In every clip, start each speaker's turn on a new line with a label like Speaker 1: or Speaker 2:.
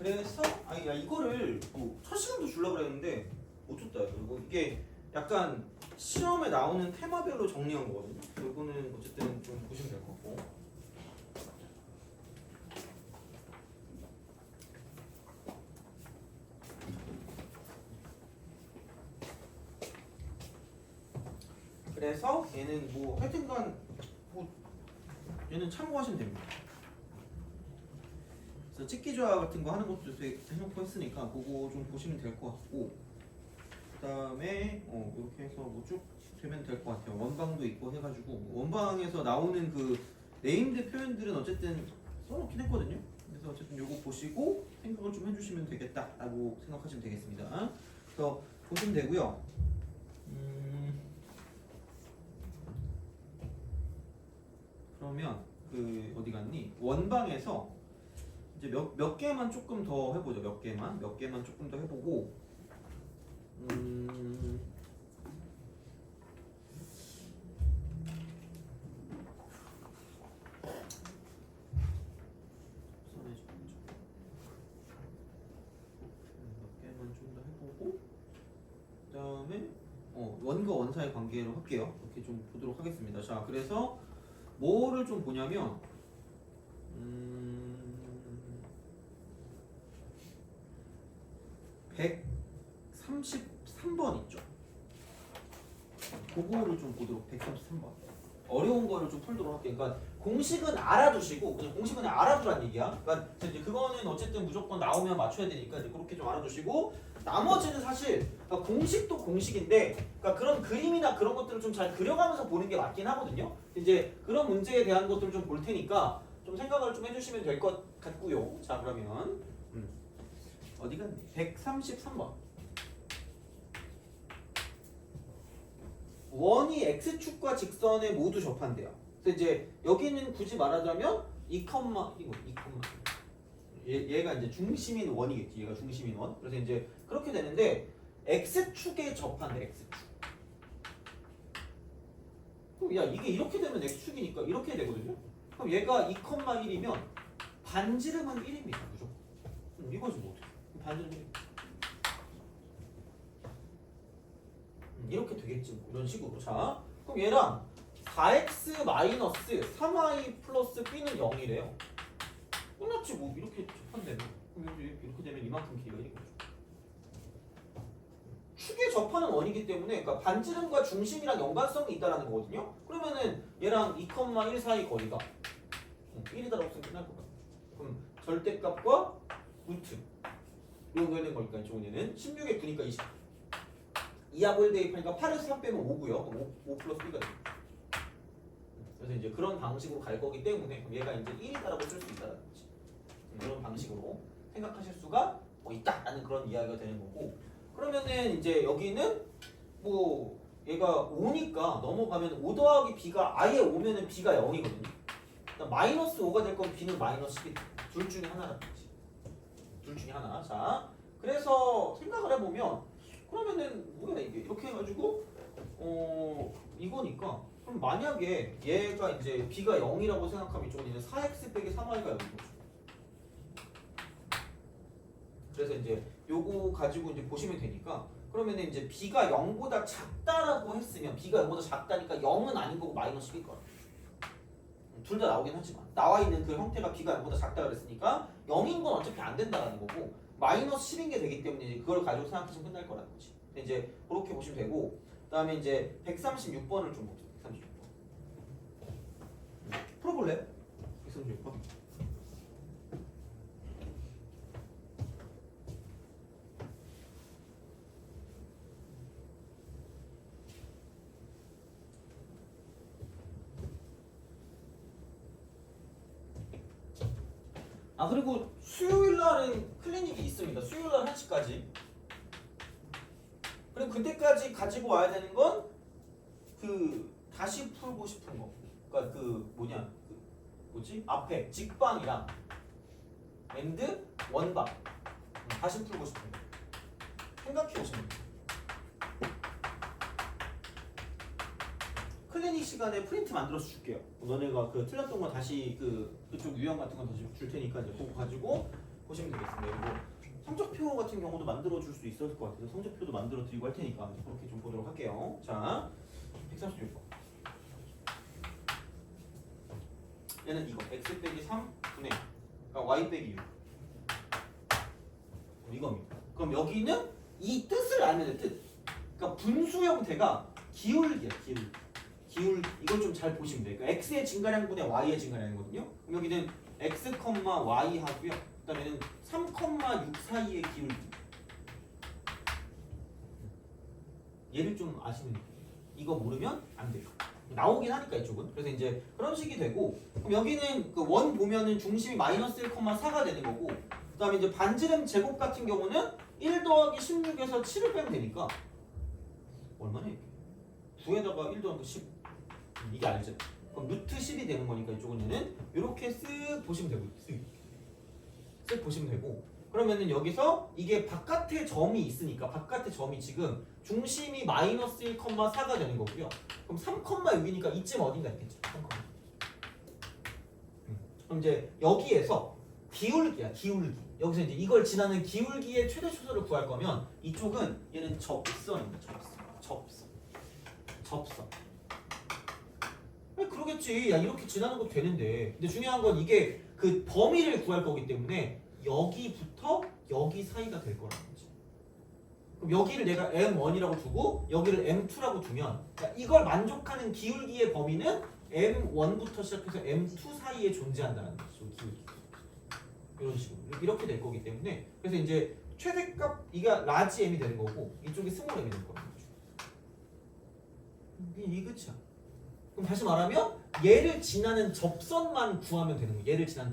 Speaker 1: 그래서 야 이거를 뭐 첫 시간도 주려고 그랬는데 못 줬다. 그리고 이게 약간 시험에 나오는 테마별로 정리한 거거든요. 이거는 어쨌든 좀 보시면 될 것 같고. 그래서 얘는 뭐 하여튼간 뭐 얘는 참고하시면 됩니다. 그래서 찍기 조합 같은 거 하는 것도 해놓고 했으니까 그거 좀 보시면 될 것 같고, 그 다음에 이렇게 해서 뭐 쭉 되면 될 것 같아요. 원방도 있고 해가지고 원방에서 나오는 그 네임드 표현들은 어쨌든 써놓긴 했거든요. 그래서 어쨌든 요거 보시고 생각을 좀 해주시면 되겠다라고 생각하시면 되겠습니다. 그래서 보시면 되고요. 그러면 그 어디 갔니? 원방에서 이제 몇 개만 조금 더 해보죠. 몇 개만 조금 더 해보고, 몇 개만 좀 더 해보고, 그다음에 원과 원 사이 관계로 할게요. 이렇게 좀 보도록 하겠습니다. 자, 그래서 뭐를 좀 보냐면 133번 있죠. 그거를 좀 보도록. 133번 어려운 거를 좀 풀도록 할게요. 그러니까 공식은 알아두시고, 그냥 공식은 그냥 알아두란 얘기야. 그러니까 이제 그거는 어쨌든 무조건 나오면 맞춰야 되니까 이제 그렇게 좀 알아두시고, 나머지는 사실 그러니까 공식도 공식인데, 그러니까 그런 그림이나 그런 것들을 좀 잘 그려가면서 보는 게 맞긴 하거든요. 이제 그런 문제에 대한 것들을 좀 볼 테니까 좀 생각을 좀 해주시면 될 것 같고요. 자, 그러면 어디 갔니? 133번. 원이 x축과 직선에 모두 접한대요. 그래서 이제 여기는 굳이 말하자면 2, 얘가 이제 중심인 원이겠지. 얘가 중심인 원. 그래서 이제 그렇게 되는데 x축에 접한대. x축. 그럼 야 이게 이렇게 되면 x축이니까 이렇게 되거든요. 그럼 얘가 2,1이면 반지름은 1입니다. 그죠? 이거지 뭐 어떻게? 반지름 1. 이렇게 되겠지 뭐. 이런 식으로. 자, 그럼 얘랑 4x 마이너스 3y 플러스 b는 0이래요. 끝났지 뭐. 이렇게 접한다면. 그럼 이렇게 되면 이만큼 길이가 1인 거죠. 축에 접하는 원이기 때문에, 그러니까 반지름과 중심이랑 연관성이 있다라는 거거든요. 그러면은 얘랑 2,1 사이 거리가 1이다라고 쓰면 끝날 것 같아요. 그럼 절대값과 루트 이거 구해낸 거니까 이쪽은 16에 9니까 20. 2하고 1 대입하니까 8에서 3 빼면 5고요. 5 플러스 B가 됩니다. 그래서 이제 그런 방식으로 갈 거기 때문에 그럼 얘가 이제 1이다라고 쓸 수 있다는 거지. 그런 방식으로 생각하실 수가 있다라는 그런 이야기가 되는 거고, 그러면은 이제 여기는 뭐 얘가 5니까 넘어가면 5 더하기 B가 아예 오면은 B가 0이거든요. 그러니까 마이너스 5가 될 거면 B는 마이너스 10이 둘 중에 하나라는 거지. 둘 중에 하나. 자, 그래서 생각을 해보면 그러면은 뭐야 이게 이렇게 해가지고 이거니까 그럼 만약에 얘가 이제 B가 0이라고 생각하면 이쪽은 4x 빼기 3y가 0인 거죠. 그래서 이제 요거 가지고 이제 보시면 되니까, 그러면 이제 B가 0보다 작다라고 했으면 B가 0보다 작다니까 0은 아닌 거고 마이너스 10일 거야. 둘 다 나오긴 하지만 나와 있는 그 형태가 B가 0보다 작다 그랬으니까 0인 건 어차피 안 된다라는 거고 마이너스 10인 게 되기 때문에 이제 그걸 가지고 생각하시면 끝날 거라는 거지. 이제 그렇게 보시면 되고, 그다음에 이제 136번을 좀 봅시다. 136번. 풀어볼래요? 136번. 그리고 수요일 날은 클리닉이 있습니다. 수요일 날 1시까지. 그리고 그때까지 가지고 와야 되는 건 그 다시 풀고 싶은 거. 그러니까 그 뭐냐? 그 뭐지? 앞에 직방이랑 엔드 원방. 다시 풀고 싶은 거. 생각해 보시면 돼요. 클리닉 시간에 프린트 만들어서 줄게요. 너네가 그 틀렸던 거 다시 그쪽 유형 같은 거 더 줄 테니까 이제 그거 가지고 보시면 되겠습니다. 그리고 성적표 같은 경우도 만들어 줄 수 있을 것 같아서 성적표도 만들어 드리고 할 테니까 그렇게 좀 보도록 할게요. 자, 136번. 얘는 이거 x 빼기 3 분의 그러니까 y 빼기 6 이겁니다. 그럼 여기는 이 뜻을 알면 돼. 뜻. 그러니까 분수 형태가 기울기야. 기울기. 이걸 좀 잘 보시면 돼요. 그러니까 x의 증가량분의 y의 증가량이거든요. 그럼 여기는 x, y 하고요. 그다음에는 3, 6 사이의 기울기. 얘를 좀 아시면 돼요. 이거 모르면 안 돼요. 나오긴 하니까 이쪽은. 그래서 이제 그런 식이 되고, 그럼 여기는 그 원 보면은 중심이 마이너스 1,4가 되는 거고, 그다음에 이제 반지름 제곱 같은 경우는 1 더하기 16에서 7을 빼면 되니까 얼마냐? 9에다가 1 더하기 10 이게 알죠? 그럼 루트 10이 되는 거니까 이쪽은 얘는 이렇게 쓱 보시면 되고 쓱 보시면 되고, 그러면은 여기서 이게 바깥에 점이 있으니까 바깥에 점이 지금 중심이 마이너스 1,4가 되는 거고요. 그럼 3,6이니까 이쯤 어딘가 있겠죠. 3, 그럼 이제 여기에서 기울기야. 여기서 이제 이걸 지나는 기울기의 최대 초소를 구할 거면 이쪽은 얘는 접선입니다. 접선. 그러겠지. 야, 이렇게 지나는 것도 되는데. 근데 중요한 건 이게 그 범위를 구할 거기 때문에 여기부터 여기 사이가 될 거라는 거지. 그럼 여기를 내가 M1이라고 두고 여기를 M2라고 두면, 그러니까 이걸 만족하는 기울기의 범위는 M1부터 시작해서 M2 사이에 존재한다는 거죠. 기울기. 이런 식으로 이렇게 될 거기 때문에, 그래서 이제 최대값 이가 라지 M이 되는 거고 이쪽이 스몰 M이 되는 거라는 거죠. 이 끝이야. 그럼 다시 말하면 얘를 지나는 접선만 구하면 되는 거예요. 얘를 지난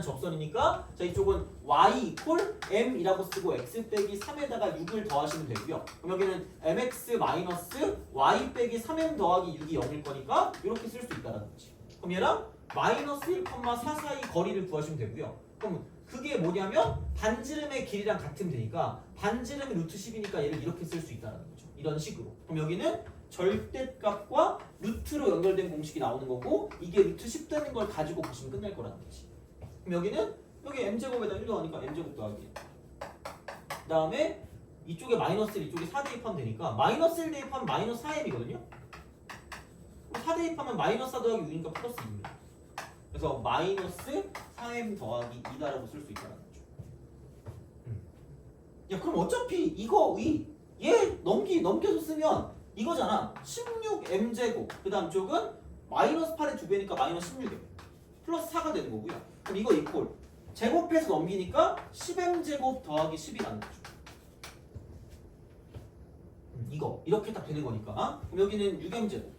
Speaker 1: 접선이니까 자, 이쪽은 y 이퀄 m이라고 쓰고 x 빼기 3에다가 6을 더하시면 되고요. 그럼 여기는 mx 마이너스 y 빼기 3m 더하기 6이 0일 거니까 이렇게 쓸 수 있다는 거지. 그럼 얘랑 마이너스 1,4 사이 거리를 구하시면 되고요. 그럼 그게 뭐냐면 반지름의 길이랑 같으면 되니까 반지름이 루트 10이니까 얘를 이렇게 쓸 수 있다는 거죠. 이런 식으로. 그럼 여기는 절대값과 루트로 연결된 공식이 나오는 거고, 이게 루트 10 되는 걸 가지고 보시면 끝날 거라는 거지. 그럼 여기는 여기 m제곱에다 1 더하니까 m제곱 더하기, 그 다음에 이쪽에 마이너스 1, 이쪽에 4 대입하면 되니까 마이너스 1 대입하면 마이너스 4m이거든요. 4 대입하면 마이너스 4 더하기 6이니까 플러스 2입니다. 그래서 마이너스 4m 더하기 2다라고 쓸 수 있다는 거죠. 야, 그럼 어차피 이거 얘 넘겨서 쓰면 이거잖아. 16m제곱 그 다음 쪽은 마이너스 8의 2배니까 마이너스 16m 플러스 4가 되는 거고요. 그럼 이거 이퀄 제곱해서 넘기니까 10m제곱 더하기 10이라는 거죠. 이거 이렇게 딱 되는 거니까. 그럼 여기는 6m제곱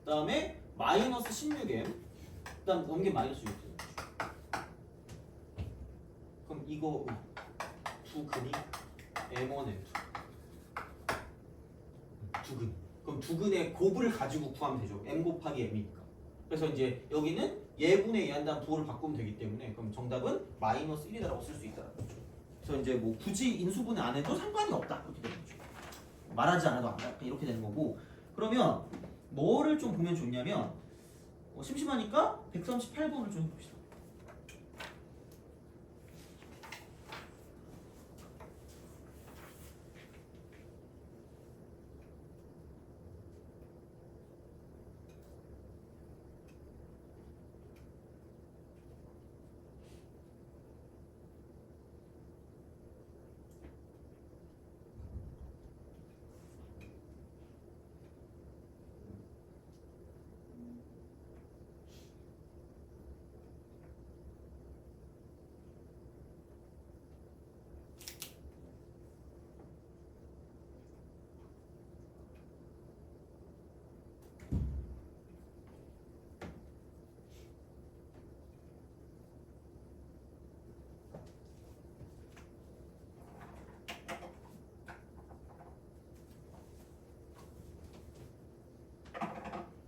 Speaker 1: 그 다음에 마이너스 16m 그 다음 넘기면 마이너스 6. 그럼 이거 두 근이 M1, M2 두 근. 그럼 두 근의 곱을 가지고 구하면 되죠. M 곱하기 M이니까. 그래서 이제 여기는 예분의 예한 다음 부호를 바꾸면 되기 때문에 그럼 정답은 마이너스 1이다라고 쓸 수 있다는 거죠. 그래서 이제 뭐 굳이 인수분해 안 해도 상관이 없다. 그렇게 되는 거죠. 말하지 않아도 안 돼. 이렇게 되는 거고. 그러면 뭐를 좀 보면 좋냐면 심심하니까 138번을 좀 해봅시다.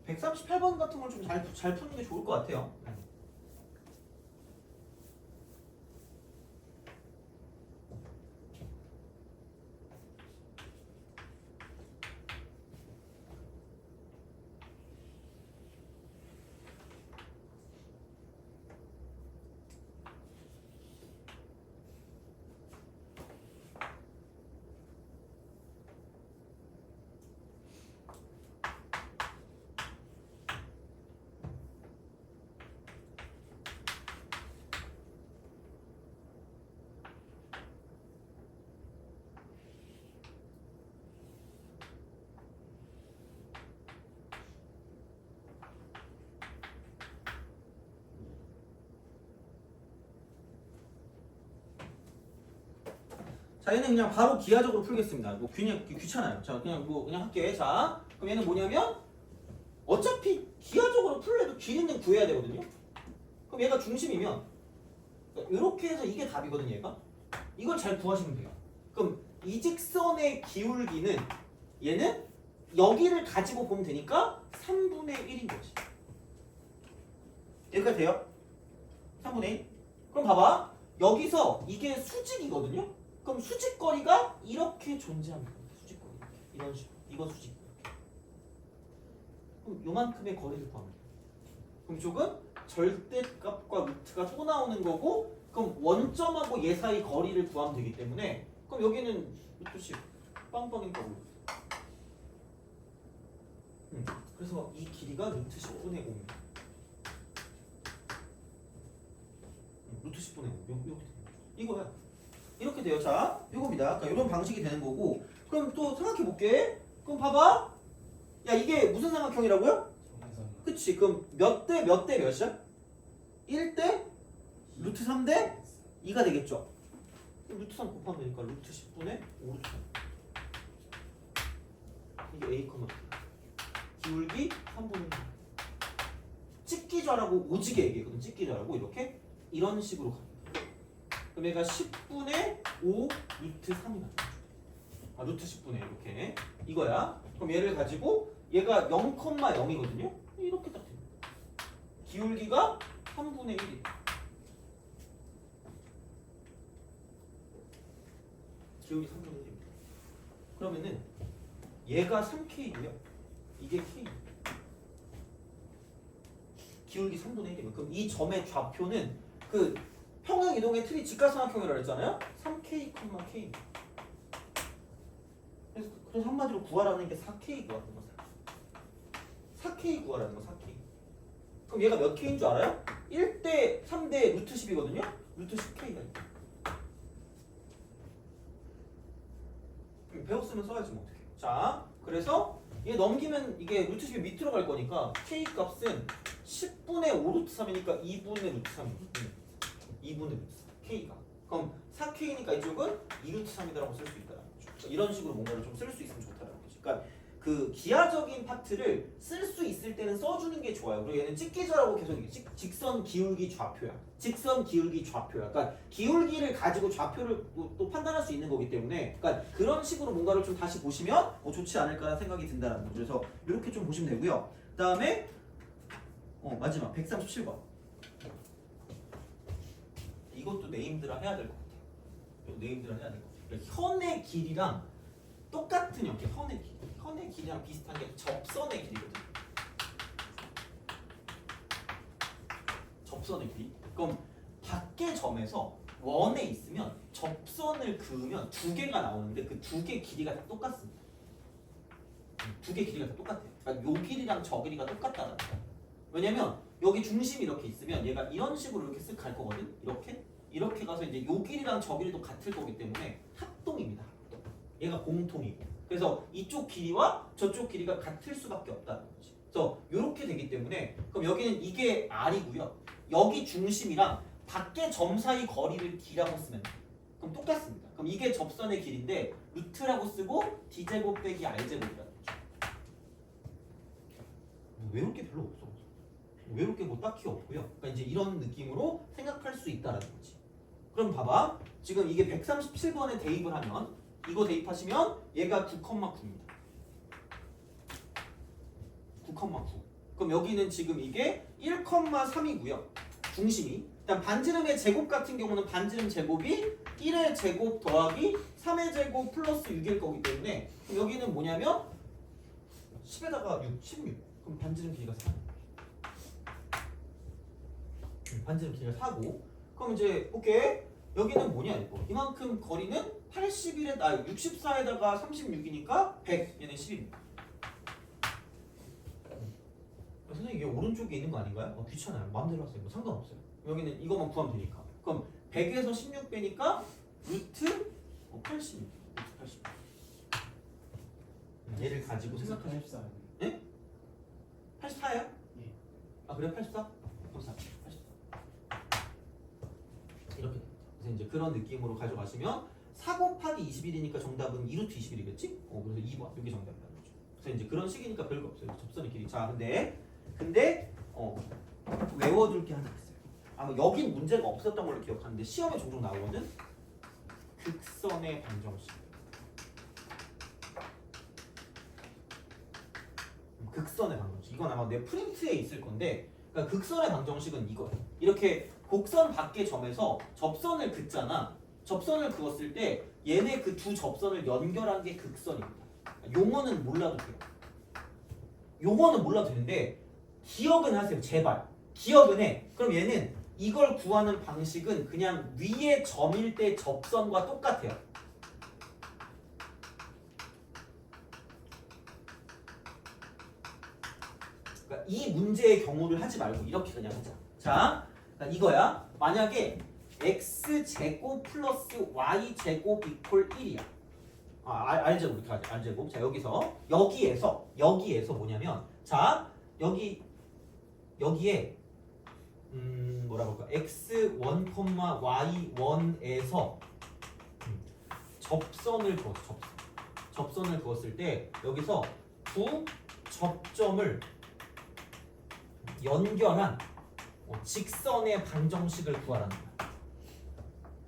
Speaker 1: 백 138번 같은 걸 좀 잘 푸는 게 좋을 것 같아요. 자, 얘는 그냥 바로 기하적으로 풀겠습니다. 뭐 그냥 귀찮아요. 자, 그냥 할게. 자, 그럼 얘는 뭐냐면 어차피 기하적으로 풀려도 길이는 구해야 되거든요. 그럼 얘가 중심이면 이렇게 해서 이게 답이거든, 얘가. 이걸 잘 구하시면 돼요. 그럼 이 직선의 기울기는 얘는 여기를 가지고 보면 되니까 3분의 1인 거지. 여기까지 돼요? 3분의 1. 그럼 봐봐. 여기서 이게 수직이거든요. 그럼 수직거리가 이렇게 존재합니다. 수직거리 이렇게. 이런 식으로. 이거 수직거리. 그럼 요만큼의 거리를 구하면 돼요. 그럼 이쪽은 절대값과 루트가 또 나오는 거고, 그럼 원점하고 얘 사이 거리를 구하면 되기 때문에, 그럼 여기는 루트 10 빵빵인 거고. 그래서 이 길이가 루트 10분의 5입니다. 루트 10분의 5 이렇게 돼요. 이거야. 이렇게 돼요. 자, 이겁니다. 그러니까 이런 방식이 되는 거고. 그럼 또 생각해 볼게. 그럼 봐봐. 야, 이게 무슨 삼각형이라고요? 그치. 그럼 몇 대 몇이야? 1대 루트 3대 2가 되겠죠. 루트 3 곱하면 되니까 루트 10분의 5 루트 3. 이게 A, 기울기 3분의 1. 찍기좌라고 오지게 얘기했거든. 찍기좌라고 이렇게 이런 식으로 갑니다. 그럼 얘가 10분의 5 루트 3이 나죠. 루트 10분의 이렇게 이거야. 그럼 얘를 가지고 얘가 0,0이거든요. 이렇게 딱 됩니다. 기울기가 3분의 1이. 기울기 3분의 1입니다. 그러면은 얘가 3K고요. 이게 K. 기울기 3분의 1이면 그럼 이 점의 좌표는 그 평행 이동의 틀이 직각삼각형이라고 했잖아요. 3K, K. 그래서 한마디로 구하라는 게 4K 구하는 거죠. 4K 구하라는 거 4K. 그럼 얘가 몇 K인 줄 알아요? 1대 3대 루트 10이거든요. 루트 10K가 있다. 배웠으면 써야지 뭐 어떡해. 자, 그래서 얘 넘기면 이게 루트 10이 밑으로 갈 거니까 K 값은 10분의 5 루트 3이니까 2분의 루트 3이거든요. 2분의 루트 3. K가. 그럼 4K니까 이쪽은 2 루트 3이다라고 쓸 수 있다는 거죠. 이런 식으로 뭔가를 좀 쓸 수 있으면 좋다는 거죠. 그러니까 그 기하적인 파트를 쓸 수 있을 때는 써주는 게 좋아요. 그리고 얘는 찍기좌라고 계속 직선 기울기 좌표야. 직선 기울기 좌표야. 그러니까 기울기를 가지고 좌표를 또 판단할 수 있는 거기 때문에, 그러니까 그런 식으로 뭔가를 좀 다시 보시면 좋지 않을까라는 생각이 든다는 거죠. 그래서 이렇게 좀 보시면 되고요. 그다음에 마지막 137번. 이것도 네임드라 해야 될 것 같아요. 네임드라 해야 될 것 같아요. 그러니까 현의 길이랑 똑같은 형태, 현의 길이. 현의 길이랑 비슷한 게 접선의 길이거든. 접선의 길이. 그럼 밖의 점에서 원에 있으면 접선을 그으면 두 개가 나오는데 그 두 개 길이가 다 똑같습니다. 두 개 길이가 다 똑같아요. 그러니까 요 길이랑 저 길이가 똑같다는 거야. 왜냐면 여기 중심이 이렇게 있으면 얘가 이런 식으로 이렇게 쓱 갈 거거든. 이렇게 가서 이제 요 길이랑 저 길이도 같을 거기 때문에 합동입니다. 합동. 얘가 공통이고. 그래서 이쪽 길이와 저쪽 길이가 같을 수밖에 없다는 거지. 그래서 이렇게 되기 때문에 그럼 여기는 이게 R이고요. 여기 중심이랑 밖의 점 사이 거리를 D라고 쓰면 돼요. 그럼 똑같습니다. 그럼 이게 접선의 길인데 루트라고 쓰고 D제곱 빼기 R제곱이라는 거죠. 외울 게 별로 없어. 외울 게 뭐 딱히 없고요. 그러니까 이제 이런 느낌으로 생각할 수 있다는 거지. 그럼 봐봐. 지금 이게 137번에 대입을 하면 이거 대입하시면 얘가 9,9입니다. 9,9. 그럼 여기는 지금 이게 1,3이고요. 중심이. 일단 반지름의 제곱 같은 경우는 반지름 제곱이 1의 제곱 더하기 3의 제곱 플러스 6일 거기 때문에 그럼 여기는 뭐냐면 10에다가 6, 16. 그럼 반지름 길이가 4. 반지름 길이가 4고. 그럼 이제 오케이. 여기는 뭐냐 이거. 이만큼 거리는 64에다가 36이니까 100. 얘는 10입니다. 선생님 이게 오른쪽에 있는 거 아닌가요? 귀찮아요. 마음대로 하세요. 뭐 상관없어요. 여기는 이것만 구하면 되니까. 그럼 100에서 16 빼니까 루트 80입니다. 루트 80. 얘를 가지고 생각하세요.
Speaker 2: 84.
Speaker 1: 네? 84예요?
Speaker 2: 예.
Speaker 1: 아 그래 84? 84. 84. 이렇게 됩니다. 그래서 이제 그런 느낌으로 가져가시면 4 곱하기 21이니까 정답은 2루트 21이겠지? 그래서 2번 이게 정답이라는 거죠. 그래서 이제 그런 식이니까 별거 없어요. 접선의 길이. 자, 근데 외워둘 게 하나 있어요. 아마 여긴 문제가 없었던 걸로 기억하는데 시험에 종종 나오거든. 극선의 방정식. 극선의 방정식. 이건 아마 내 프린트에 있을 건데, 그러니까 극선의 방정식은 이거예요. 이렇게 곡선 밖의 점에서 접선을 긋잖아. 접선을 그었을 때 얘네 그 두 접선을 연결한 게 극선입니다. 용어는 몰라도 돼요. 용어는 몰라도 되는데 기억은 하세요. 제발. 기억은 해. 그럼 얘는 이걸 구하는 방식은 그냥 위에 점일 때 접선과 똑같아요. 그러니까 이 문제의 경우를 하지 말고 이렇게 그냥 하자. 자, 그러니까 이거야. 만약에 x제곱 플러스 y제곱 이퀄 1이야. r제곱 이렇게 하자. r제곱. 자, 여기에서 뭐냐면, 자, 여기에 뭐라 볼까? x1, y1에서 접선을 그었어. 접선을 그었을 때 여기서 두 접점을 연결한 직선의 방정식을 구하라는 거야.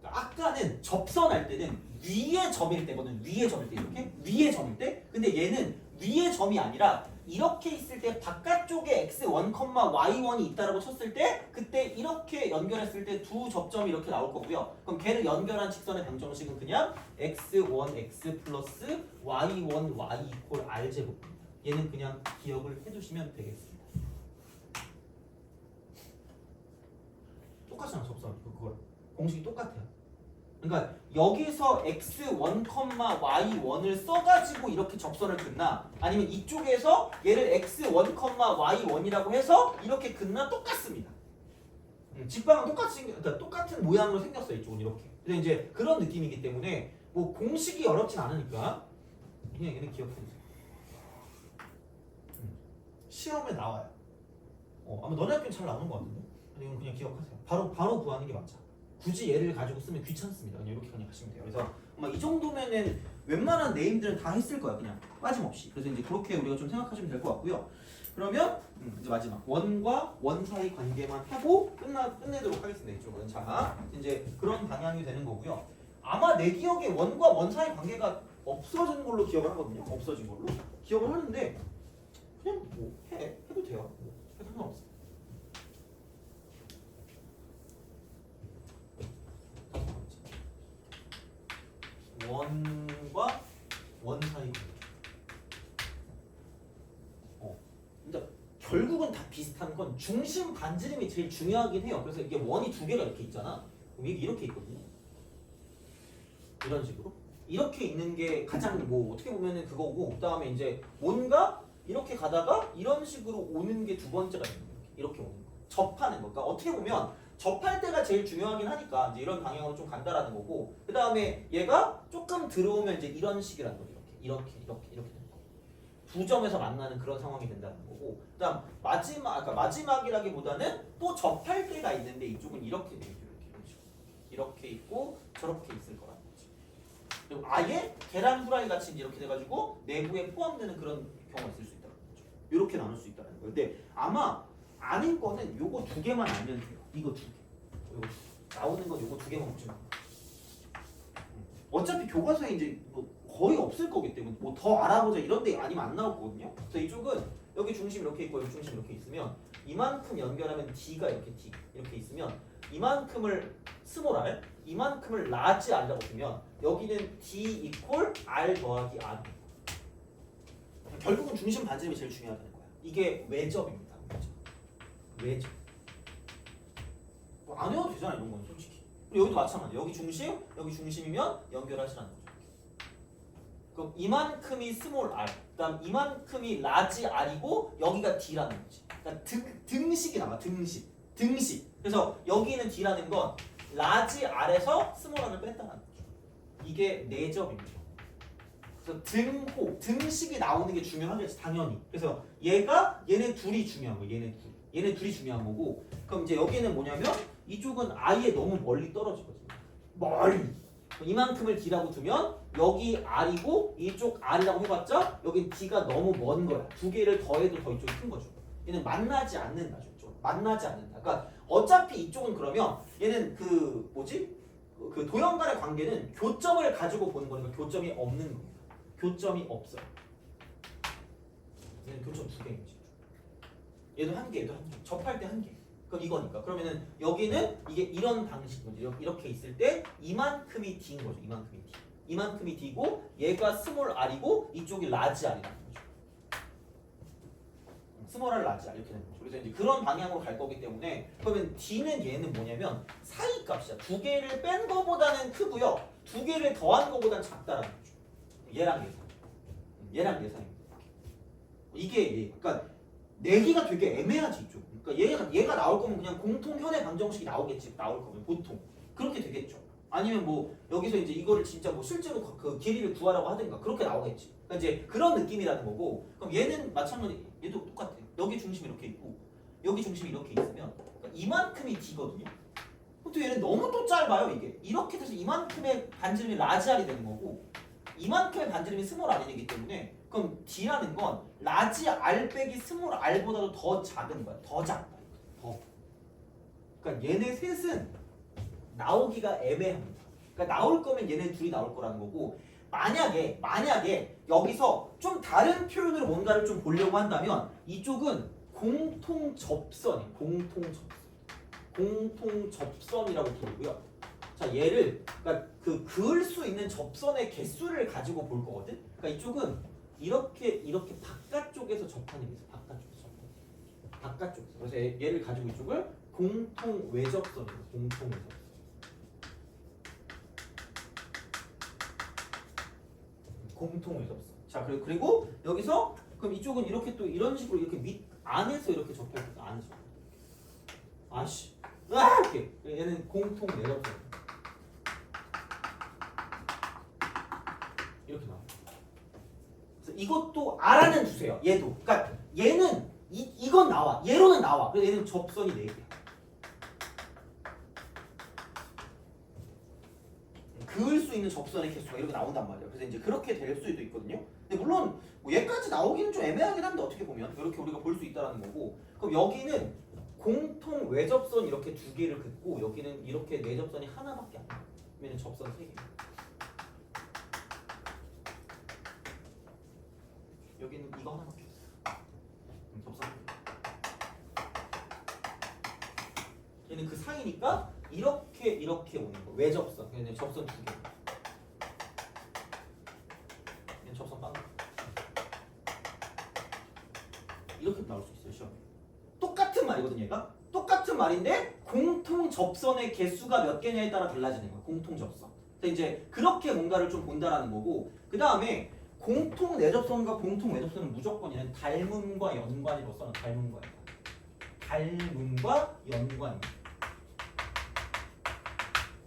Speaker 1: 그러니까 아까는 접선할 때는 위에 점일 때거든. 위에 점일 때 이렇게 위에 점일 때. 근데 얘는 위에 점이 아니라 이렇게 있을 때 바깥쪽에 x1, y1이 있다라고 쳤을 때 그때 이렇게 연결했을 때 두 접점이 이렇게 나올 거고요. 그럼 걔를 연결한 직선의 방정식은 그냥 x1x 플러스 y1 y 이퀄 r제곱입니다. 얘는 그냥 기억을 해두시면 되겠습니다. 똑같잖아. 접선 그거랑 공식이 똑같아요. 그러니까 여기서 x1, y1을 써가지고 이렇게 접선을 긋나 아니면 이쪽에서 얘를 x1, y1이라고 해서 이렇게 긋나 똑같습니다. 직방은 그러니까 똑같은 모양으로 생겼어요. 이쪽은 이렇게. 근데 이제 그런 느낌이기 때문에 뭐 공식이 어렵진 않으니까 그냥 얘는 기억해주세요. 시험에 나와요. 아마 너네 학교는 잘 나오는 것 같은데. 이건 그냥 기억하세요. 바로 구하는 게 맞죠. 굳이 얘를 가지고 쓰면 귀찮습니다. 그냥 이렇게 그냥 하시면 돼요. 그래서 아마 이 정도면은 웬만한 네임들은 다 했을 거야. 그냥 빠짐없이. 그래서 이제 그렇게 우리가 좀 생각하시면 될 것 같고요. 그러면 이제 마지막 원과 원 사이 관계만 하고 끝내도록 하겠습니다. 이쪽은. 자, 이제 그런 방향이 되는 거고요. 아마 내 기억에 원과 원 사이 관계가 없어진 걸로 기억을 하거든요. 없어진 걸로 기억을 하는데 그냥 뭐 해도 돼요. 뭐 상관없어. 원과 원 사이 관계. 그러니까 결국은 다 비슷한 건 중심 반지름이 제일 중요하긴 해요. 그래서 이게 원이 두 개가 이렇게 있잖아. 그럼 이게 이렇게 있거든요. 이런 식으로 이렇게 있는 게 가장 뭐 어떻게 보면은 그거고, 그다음에 이제 뭔가 이렇게 가다가 이런 식으로 오는 게 두 번째가 있는 거예요. 이렇게 오는 거. 접하는 거. 그러니까 어떻게 보면 접할 때가 제일 중요하긴 하니까 이제 이런 방향으로 좀 간다라는 거고, 그 다음에 얘가 조금 들어오면 이제 이런 식이라는 거죠. 이렇게 되는 거. 두 점에서 만나는 그런 상황이 된다는 거고, 그다음 마지막이라기보다는 또 접할 때가 있는데 이쪽은 이렇게 돼 있죠. 이렇게 있고 저렇게 있을 거라는 거지. 그리고 아예 계란 후라이 같이 이렇게 돼가지고 내부에 포함되는 그런 경우가 있을 수 있다는 거죠. 이렇게 나눌 수 있다는 거예요. 근데 아마 아는 거는 요거 두 개만 알면 돼요. 이거 두 개. 요거 나오는 건 요거 두 개만 보시면 돼요. 어차피 교과서에 이제 뭐 거의 없을 거기 때문에 뭐 더 알아보자 이런 데 아니면 안 나올 거거든요. 그래서 이쪽은 여기 중심 이렇게 있고 여기 중심 이렇게 있으면 이만큼 연결하면 D가 이렇게 있으면 이만큼을 스몰 r, 이만큼을 라지 r라고 보면 여기는 D 이퀄 R 더하기 R. 결국은 중심 반지름이 제일 중요하다는 거야. 이게 외접입니다. 외접. 안 외워도 되잖아 이런 건 솔직히. 여기도 마찬가지. 여기 중심이면 연결하시라는 거죠. 그럼 이만큼이 스몰 r, 그다음 이만큼이 라지 r이고 여기가 D라는 거지. 그러니까 등식이 나와. 등식. 그래서 여기는 D라는 건 라지 r에서 스몰 r을 뺐다는 거죠. 이게 내접입니다. 그래서 등식이 나오는 게 중요하겠지 당연히. 그래서 얘네 둘이 중요한 거예요. 얘네 둘이 중요한 거고, 그럼 이제 여기는 뭐냐면 이쪽은 아예 너무 멀리 떨어지거든요. 멀리. 이만큼을 D라고 두면 여기 R이고 이쪽 R이라고 해봤자 여긴 D가 너무 먼 거야. 두 개를 더해도 더 이쪽이 큰 거죠. 얘는 만나지 않는다. 만나지 않는다. 그러니까 어차피 이쪽은 그러면 얘는 그 뭐지? 그 도형 간의 관계는 교점을 가지고 보는 거니까 교점이 없는 겁니다. 교점이 없어요. 얘는 교점 두 개인 거지. 얘도 한 개, 얘도 한 개. 접할 때 한 개. 그럼 이거니까. 그러면은 여기는 이게 이런 방식이거든요. 이렇게 있을 때 이만큼이 D인 거죠. 이만큼이 D. 이만큼이 D고 얘가 스몰 R이고 이쪽이 라지 R이라는 거죠. 스몰 R, 라지 R 이렇게 되는 거죠. 그래서 이제 그런 방향으로 갈 거기 때문에 그러면 D는 얘는 뭐냐면 사이 값이야. 두 개를 뺀 거보다는 크고요. 두 개를 더한 거보다는 작다라는 거죠. 얘랑 예산. 얘랑 예산입니다. 이게 얘. 그러니까 내기가 되게 애매하지 이쪽. 그러니까 얘가 나올 거면 그냥 공통 현의 방정식이 나오겠지. 나올 거면 보통 그렇게 되겠죠. 아니면 뭐 여기서 이제 이거를 진짜 뭐 실제로 그 길이를 구하라고 하든가 그렇게 나오겠지. 그러니까 이제 그런 느낌이라는 거고. 그럼 얘는 마찬가지. 얘도 똑같아. 여기 중심이 이렇게 있고 여기 중심이 이렇게 있으면 그러니까 이만큼이 D거든요. 또 얘는 너무 또 짧아요. 이게 이렇게 돼서 이만큼의 반지름이 라지 R이 되는 거고 이만큼의 반지름이 스몰 R이기 때문에 그럼 D라는 건 라지 R 빼기 스몰 R보다도 더 작은 거야. 더 작다. 더. 그러니까 얘네 셋은 나오기가 애매합니다. 그러니까 나올 거면 얘네 둘이 나올 거라는 거고 만약에 여기서 좀 다른 표현으로 뭔가를 좀 보려고 한다면 이쪽은 공통 접선이에요. 공통 접선이라고 부르고요. 자, 얘를 그러니까 그 그을 수 있는 접선의 개수를 가지고 볼 거거든. 그러니까 이쪽은 이렇게 바깥쪽에서 접하는 게 있어. 바깥쪽에서. 그래서 얘를 가지고 이쪽을 공통 외접선이에요. 공통 외접선. 공통 외접선. 자, 그리고 여기서 그럼 이쪽은 이렇게 또 이런 식으로 이렇게 밑 안에서 이렇게 접해. 안에서. 이렇게. 얘는 공통 내접선. 이렇게 나와. 그래서 이것도 R하는 두세요. 얘도. 그러니까 얘는 이건 나와. 얘로는 나와. 그래서 얘는 접선이 4개야. 그을 수 있는 접선의 개수가 이렇게 나온단 말이에요. 그래서 이제 그렇게 될 수도 있거든요. 근데 물론 뭐 얘까지 나오기는 좀 애매하긴 한데 어떻게 보면 이렇게 우리가 볼 수 있다라는 거고. 그럼 여기는 공통 외접선 이렇게 2개를 긋고 여기는 이렇게 내접선이 하나밖에 안 나와요. 그러면 접선 3개. 여기는 이거 하나밖에 없어요. 접선 3개. 얘는 그 사이니까 이렇게 오는 거. 외접선. 얘는 접선 2개. 얘는 접선 빵. 이렇게 나올 수 있어요, 시험에. 똑같은 말이거든, 얘가. 똑같은 말인데 공통 접선의 개수가 몇 개냐에 따라 달라지는 거야. 공통 접선. 그래서 이제 그렇게 뭔가를 좀 본다라는 거고. 그 다음에 공통 내접선과 공통 외접선은 무조건 얘는 닮음과 연관이라고 써놔. 닮음과 연관입니다.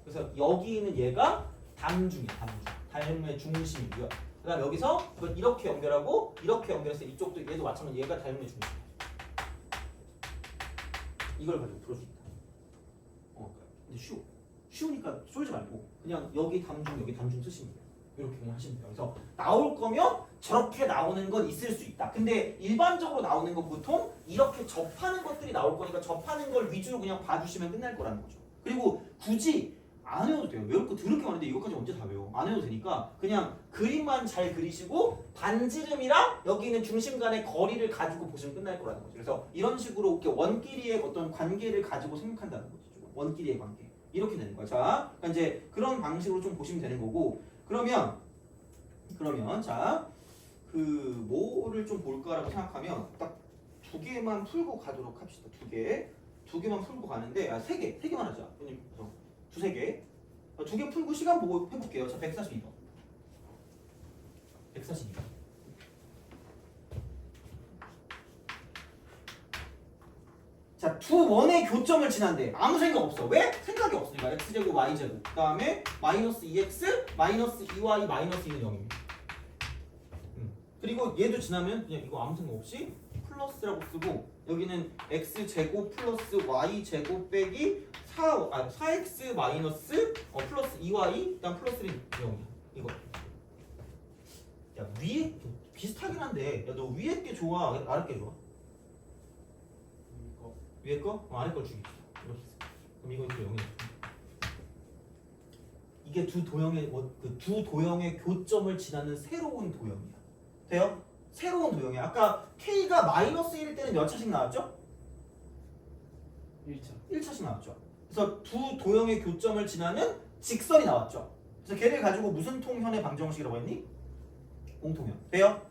Speaker 1: 그래서 여기 있는 얘가 담중이야. 닮음의 중심이고요. 그 다음 여기서 이걸 이렇게 연결하고 이렇게 연결해서 이쪽도 얘도 마찬가지로 얘가 닮음의 중심. 이걸 가지고 풀어줄 수 있다. 근데 쉬우니까 쏠지 말고 그냥 여기 담중 쓰시면 돼요. 이렇게 그냥 하시면 돼요. 그래서 나올 거면 저렇게 나오는 건 있을 수 있다. 근데 일반적으로 나오는 건 보통 이렇게 접하는 것들이 나올 거니까 접하는 걸 위주로 그냥 봐주시면 끝날 거라는 거죠. 그리고 굳이 안 외워도 돼요. 외울 거 더럽게 많은데 이것까지 언제 다 외워? 안 외워도 되니까 그냥 그림만 잘 그리시고 반지름이랑 여기 있는 중심 간의 거리를 가지고 보시면 끝날 거라는 거죠. 그래서 이런 식으로 이렇게 원끼리의 어떤 관계를 가지고 생각한다는 거죠. 원끼리의 관계. 이렇게 되는 거야. 자, 그러니까 이제 그런 방식으로 좀 보시면 되는 거고. 그러면 자, 그 뭐를 좀 볼까라고 생각하면 딱 2개만 풀고 가도록 합시다. 2개만 풀고 가는데 3개만 하자. 두세 개. 2개 풀고 시간 보고 해볼게요. 자, 142번. 자, 두 원의 교점을 지난데 아무 생각 없어. 왜? 생각이 없으니까. x제곱, y제곱. 그 다음에 마이너스 2x, 마이너스 2y, 마이너스 2는 0입니다. 그리고 얘도 지나면 그냥 이거 아무 생각 없이 플러스라고 쓰고 여기는 x제곱 플러스 y제곱 빼기 4x 마이너스 플러스 2y 그다음 플러스 0이야. 이거. 야 위에 비슷하긴 한데 야 너 위에 게 좋아 아래 게 좋아?
Speaker 2: 이거
Speaker 1: 위에 거? 아래 걸 주기. 이렇게. 그럼 이거 0이야. 이게 두 도형의 교점을 지나는 새로운 도형이야. 돼요? 새로운 도형이야. 아까 k가 마이너스 1일 때는 몇 차씩 나왔죠?
Speaker 2: 1차
Speaker 1: 1차씩 나왔죠. 그래서 두 도형의 교점을 지나는 직선이 나왔죠. 그래서 걔를 가지고 무슨 통현의 방정식이라고 했니? 공통현. 돼요?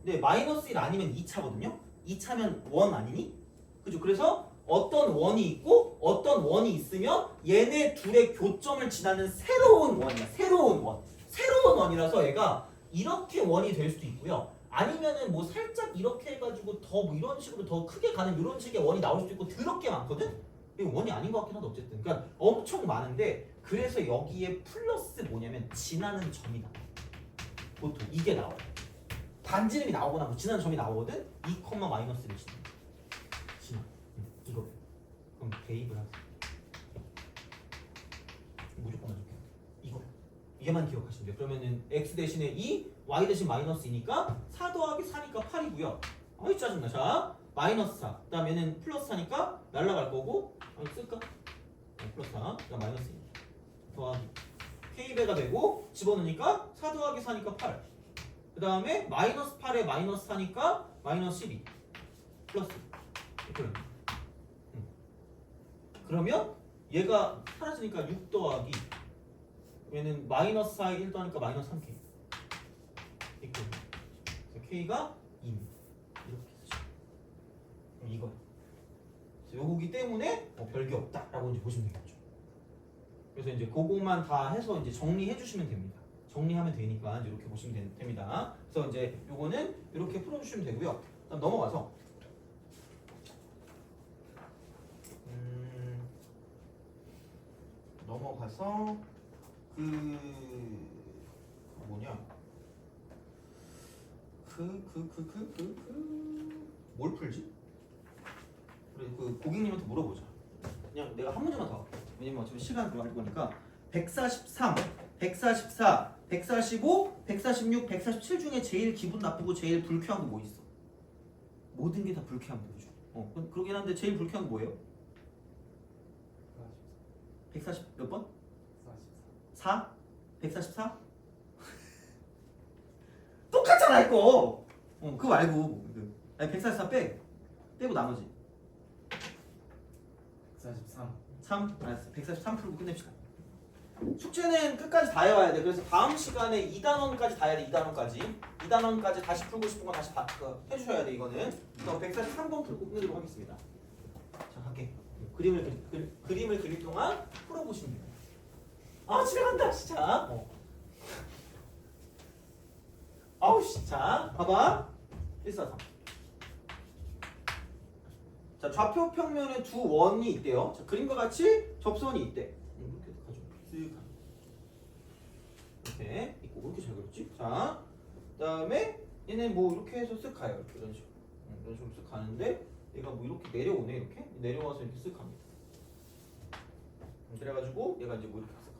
Speaker 1: 근데 마이너스 1 아니면 2차거든요. 2차면 원 아니니? 그죠? 그래서 어떤 원이 있고 어떤 원이 있으면 얘네 둘의 교점을 지나는 새로운 원이야. 새로운 원. 새로운 원이라서 얘가 이렇게 원이 될 수도 있고요. 아니면은 뭐 살짝 이렇게 해가지고 더 뭐 이런 식으로 더 크게 가는 이런 식의 원이 나올 수도 있고 더럽게 많거든? 이거 원이 아닌 것 같긴 한데 어쨌든. 그러니까 엄청 많은데 그래서 여기에 플러스 뭐냐면 지나는 점이 나와. 보통 이게 나와요. 반지름이 나오거나 뭐 지나는 점이 나오거든? 2, 마이너스를 지나. 이거. 그럼 대입을 하세요. 무조건 해줄게요. 이거. 이게만 기억하시면 돼요. 그러면은 x 대신에 2, y 대신 마이너스 2니까 4 더하기 4니까 8이고요. 어이 짜증나. 자, 마이너스 4. 그 다음에는 플러스 4니까 날라갈 거고 쓸까? 플러스 4. 그 다음 마이너스 2. 더하기 k배가 되고 집어넣으니까 4 더하기 4니까 8. 그 다음에 마이너스 8에 마이너스 4니까 마이너스 12. 플러스. 이렇게. 그러면 얘가 사라지니까 6 더하기 얘는 마이너스 4에 1 더하니까 마이너스 3k. 이렇게. 그래서 k가 2입니다. 이렇게 쓰죠. 이거. 요거기 때문에 별게 없다라고 이제 보시면 되겠죠. 그래서 이제 그것만 다 해서 이제 정리해 주시면 됩니다. 정리하면 되니까 이제 이렇게 보시면 됩니다. 그래서 이제 요거는 이렇게 풀어주시면 되고요. 그다음 넘어가서 뭐냐 뭘 풀지? 그래 그 고객님한테 물어보자. 그냥 내가 한 문제만 더 할게. 왜냐면 어차피 시간 들어갈 거니까 143, 144, 145, 146, 147 중에 제일 기분 나쁘고 제일 불쾌한 거 뭐 있어? 모든 게 다 불쾌한 거죠. 그러긴 한데 제일 불쾌한 거 뭐예요? 140 몇 번? 4? 144? 똑같잖아 이거. 그거 말고 아니 144 빼고 나머지
Speaker 2: 143
Speaker 1: 3? 알았어. 143 풀고 끝냅시다. 숙제는 끝까지 다 해와야 돼. 그래서 다음 시간에 2단원까지 다 해야 돼. 2단원까지 다시 풀고 싶은 거 다시 해주셔야 돼. 이거는. 그래서 143번 풀고 끝내도록 하겠습니다. 자, 갈게. 그림을 그릴 동안 풀어보시면 돼요. 아, 집에 간다, 진짜. 아우, 진짜. 봐봐. 143. 자, 좌표 평면에 두 원이 있대요. 자, 그림과 같이 접선이 있대. 이렇게 가죠. 이렇게 있고 이렇게 잘 그렸지? 자, 그다음에 얘는 뭐 이렇게 해서 쓱 가요. 이런 식으로. 이런 식으로 쓱 가는데 얘가 뭐 이렇게 내려오네. 이렇게 내려와서 이렇게 쓱 갑니다. 그래가지고 얘가 이제 뭐 이렇게 쓱 가죠.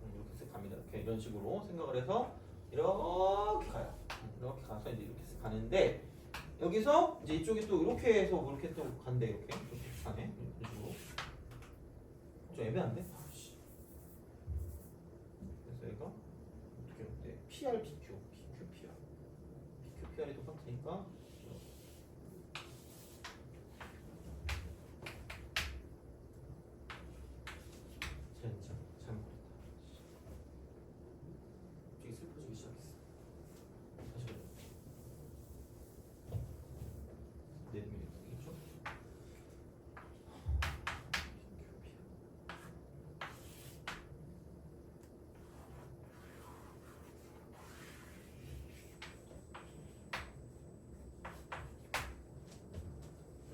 Speaker 1: 이렇게 쓱 갑니다. 이렇게 이런 식으로 생각을 해서 이렇게 가요. 이렇게 가서 이제 이렇게 쓱 가는데 여기서 이제 이쪽이 또 이렇게 해서 뭐 이렇게 또 간대. 이렇게 가네. 이런 식으로. 좀 애매한데? 그래서 얘가 어떻게 돼? PR, PQ, PQ, PR. PQ, PR이 똑같으니까 젠장 잘못했다. 갑자기 슬퍼지기 시작했어. 다시 그래. 내리면 되겠죠?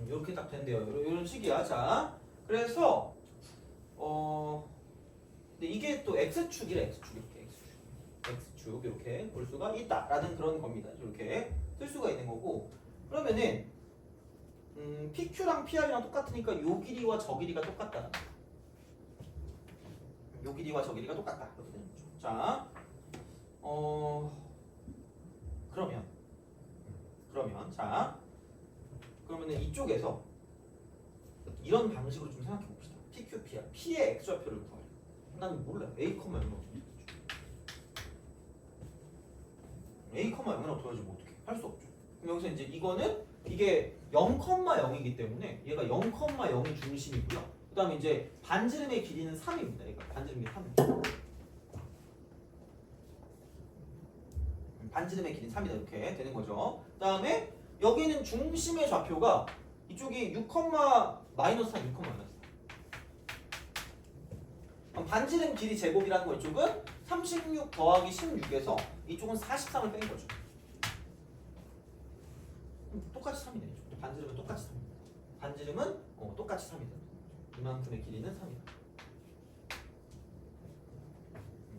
Speaker 1: 이렇게 딱 된대요. 이런 식이야. 자, 그래서 근데 이게 또 x축이래. x축 이렇게 x축. 쭉 이렇게 볼 수가 있다라는 그런 겁니다. 이렇게 쓸 수가 있는 거고 그러면은 PQ랑 PR이랑 똑같으니까 요 길이와 저 길이가 똑같다. 요 길이와 저 길이가 똑같다. 이렇게 되는 거죠. 자, 그러면은 이쪽에서 이런 방식으로 좀 생각해 봅시다. PQ, PR, P의 X좌표를 구하려. 난 몰라요. A, 0을 어떻게 되죠? A, 0을 어떻게 어떻게 할 수 없죠. 그럼 여기서 이제 이거는 이게 0,0이기 때문에 얘가 0,0이 중심이고요. 그 다음에 이제 반지름의 길이는 3입니다. 얘가 반지름이 3입니다. 반지름의 길이는 3이다. 이렇게 되는 거죠. 그 다음에 여기는 중심의 좌표가 이쪽이 6, 마이너스 4, 6, 마이너스 4. 반지름 길이 제곱이라는 거 이쪽은 36 더하기 16에서 이쪽은 43을 뺀 거죠. 똑같이 3이네. 반지름은 똑같이 3입니다. 반지름은 똑같이 3이다. 이만큼의 길이는 3이다.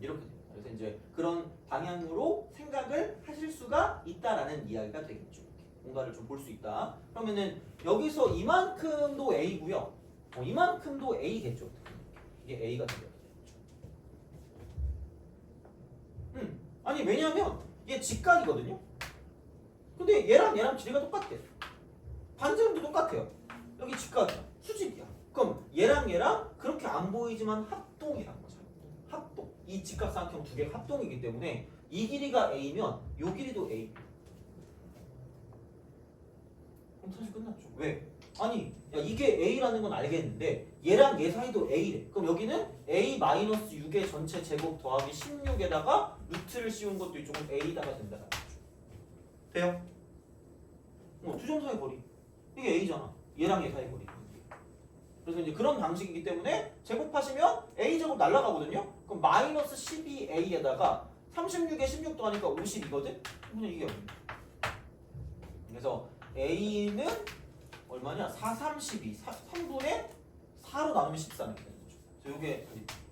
Speaker 1: 이렇게 됩니다. 그래서 이제 그런 방향으로 생각을 하실 수가 있다라는 이야기가 되겠죠. 뭔가를 좀 볼 수 있다. 그러면은 여기서 이만큼도 A고요. 이만큼도 A겠죠. 이게 A가 되겠죠. 아니 왜냐면 이게 직각이거든요. 근데 얘랑 길이가 똑같대. 반지름도 똑같아요. 여기 직각이야. 수직이야. 그럼 얘랑 그렇게 안 보이지만 합동이라는 거죠. 합동. 이 직각삼각형 두 개가 합동이기 때문에 이 길이가 A면 이 길이도 A. 그럼 사실 끝났죠. 왜? 아니 야 이게 A라는 건 알겠는데 얘랑 얘 사이도 A래. 그럼 여기는 A-6의 전체 제곱 더하기 16에다가 루트를 씌운 것도 이쪽은 A다가 된다는 거죠. 돼요? 두 점 사이 거리. 이게 A잖아. 얘랑 얘 사이 거리. 그래서 이제 그런 방식이기 때문에 제곱하시면 A제곱 날라가거든요. 그럼 마이너스 12A에다가 36에 16 더하니까 50이거든? 그러면 이게 얼마냐? 그래서 A는 얼마냐? 4, 3, 12. 3분의 4로 나누면 14는 되는 거죠. 그래서 이게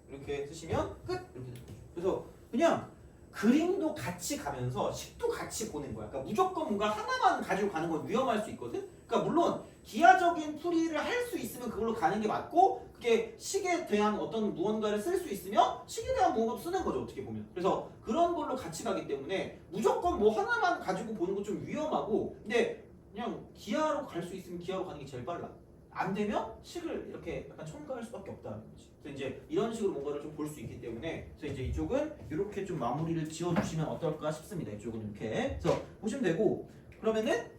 Speaker 1: 이렇게 쓰시면 끝! 이렇게 되는 거죠. 그래서 그냥 그림도 같이 가면서 식도 같이 보는 거야. 그러니까 무조건 뭔가 하나만 가지고 가는 건 위험할 수 있거든? 그러니까 물론 기하적인 풀이를 할 수 있으면 그걸로 가는 게 맞고 그게 식에 대한 어떤 무언가를 쓸 수 있으면 식에 대한 무언가도 쓰는 거죠. 어떻게 보면. 그래서 그런 걸로 같이 가기 때문에 무조건 뭐 하나만 가지고 보는 건 좀 위험하고 근데 그냥 기하로 갈 수 있으면 기하로 가는 게 제일 빨라. 안 되면 식을 이렇게 약간 첨가할 수밖에 없다는 거지. 그래서 이제 이런 식으로 뭔가를 좀 볼 수 있기 때문에 그래서 이제 이쪽은 이렇게 좀 마무리를 지어주시면 어떨까 싶습니다. 이쪽은 이렇게. 그래서 보시면 되고 그러면은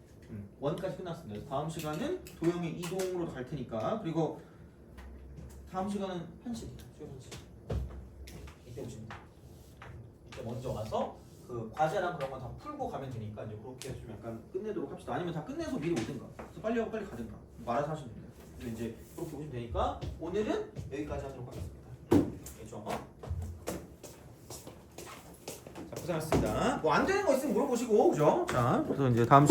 Speaker 1: 원까지 끝났습니다. 그래서 다음 시간은 도형의 이동으로 갈 테니까 그리고 다음 시간은 한식입니다. 이때 오시면 돼요. 이때 먼저 와서 그 과제랑 그런 건 다 풀고 가면 되니까 이제 그렇게 좀 약간 끝내도록 합시다. 아니면 다 끝내서 미리 오든가. 그래서 빨리 하고 빨리 가든가. 말아서 하시면 됩니다. 그래서 이제 그렇게 보시면 되니까 오늘은 여기까지 하도록 하겠습니다. 그렇죠? 자, 고생하셨습니다. 뭐 안 되는 거 있으면 물어보시고, 그죠? 자, 그래서 이제 다음